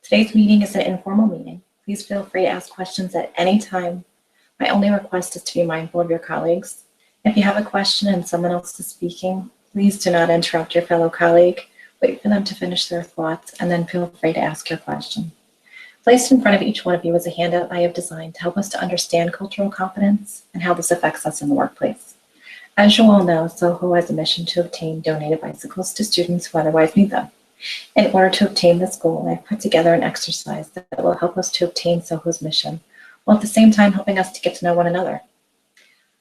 Today's meeting is an informal meeting. Please feel free to ask questions at any time. My only request is to be mindful of your colleagues. If you have a question and someone else is speaking, please do not interrupt your fellow colleague. Wait for them to finish their thoughts and then feel free to ask your question. Placed in front of each one of you is a handout I have designed to help us to understand cultural competence and how this affects us in the workplace. As you all know, SOHO has a mission to obtain donated bicycles to students who otherwise need them. In order to obtain this goal, I've put together an exercise that will help us to obtain SOHO's mission, while at the same time helping us to get to know one another.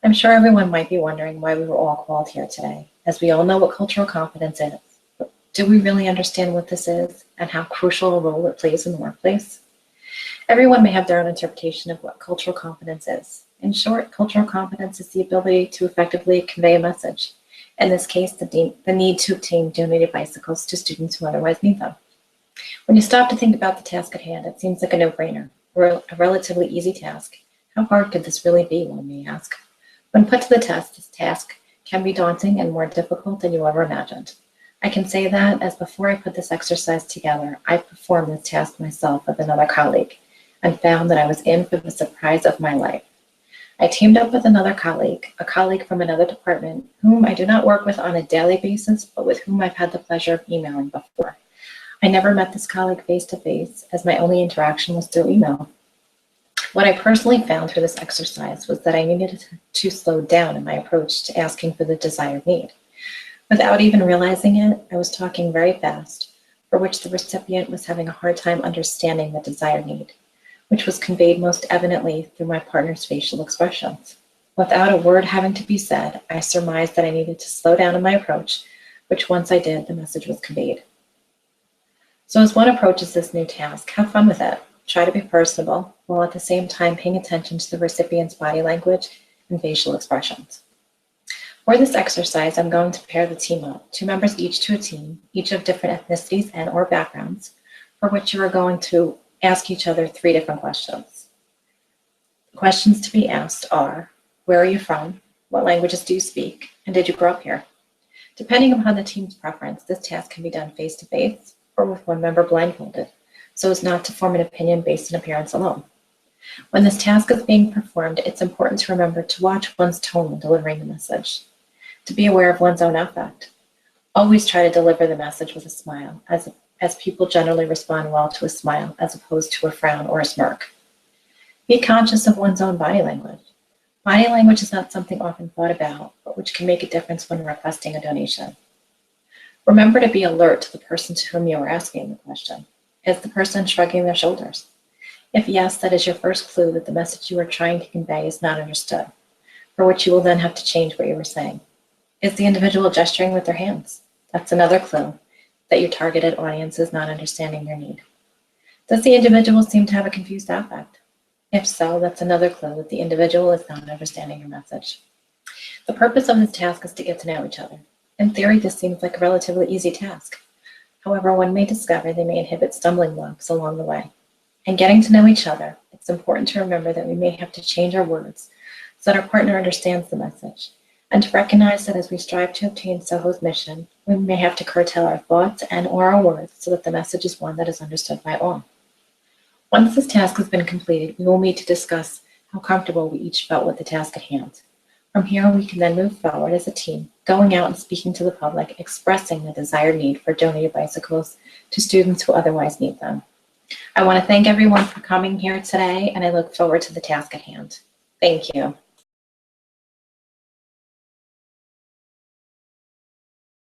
I'm sure everyone might be wondering why we were all called here today, as we all know what cultural competence is. But do we really understand what this is and how crucial a role it plays in the workplace? Everyone may have their own interpretation of what cultural competence is. In short, cultural competence is the ability to effectively convey a message. In this case, the need to obtain donated bicycles to students who otherwise need them. When you stop to think about the task at hand, it seems like a no-brainer, or a relatively easy task. How hard could this really be, one may ask? When put to the test, this task can be daunting and more difficult than you ever imagined. I can say that as before I put this exercise together, I performed this task myself with another colleague and found that I was in for the surprise of my life. I teamed up with another colleague, a colleague from another department, whom I do not work with on a daily basis, but with whom I've had the pleasure of emailing before. I never met this colleague face-to-face, as my only interaction was through email. What I personally found through this exercise was that I needed to slow down in my approach to asking for the desired need. Without even realizing it, I was talking very fast, for which the recipient was having a hard time understanding the desired need, which was conveyed most evidently through my partner's facial expressions. Without a word having to be said, I surmised that I needed to slow down in my approach, which once I did, the message was conveyed. So as one approaches this new task, have fun with it. Try to be personable, while at the same time paying attention to the recipient's body language and facial expressions. For this exercise, I'm going to pair the team up, 2 members each to a team, each of different ethnicities and or backgrounds, for which you are going to ask each other 3 different questions. The questions to be asked are, where are you from? What languages do you speak? And did you grow up here? Depending upon the team's preference, this task can be done face-to-face or with one member blindfolded, so as not to form an opinion based on appearance alone. When this task is being performed, it's important to remember to watch one's tone when delivering the message, to be aware of one's own affect. Always try to deliver the message with a smile, as people generally respond well to a smile as opposed to a frown or a smirk. Be conscious of one's own body language. Body language is not something often thought about, but which can make a difference when requesting a donation. Remember to be alert to the person to whom you are asking the question. Is the person shrugging their shoulders? If yes, that is your first clue that the message you are trying to convey is not understood, for which you will then have to change what you were saying. Is the individual gesturing with their hands? That's another clue that your targeted audience is not understanding your need. Does the individual seem to have a confused affect? If so, that's another clue that the individual is not understanding your message. The purpose of this task is to get to know each other. In theory, this seems like a relatively easy task. However, one may discover they may inhibit stumbling blocks along the way. In getting to know each other, it's important to remember that we may have to change our words so that our partner understands the message, and to recognize that as we strive to obtain SOHO's mission, we may have to curtail our thoughts and or our words so that the message is one that is understood by all. Once this task has been completed, we will meet to discuss how comfortable we each felt with the task at hand. From here, we can then move forward as a team, going out and speaking to the public, expressing the desired need for donated bicycles to students who otherwise need them. I want to thank everyone for coming here today, and I look forward to the task at hand. Thank you.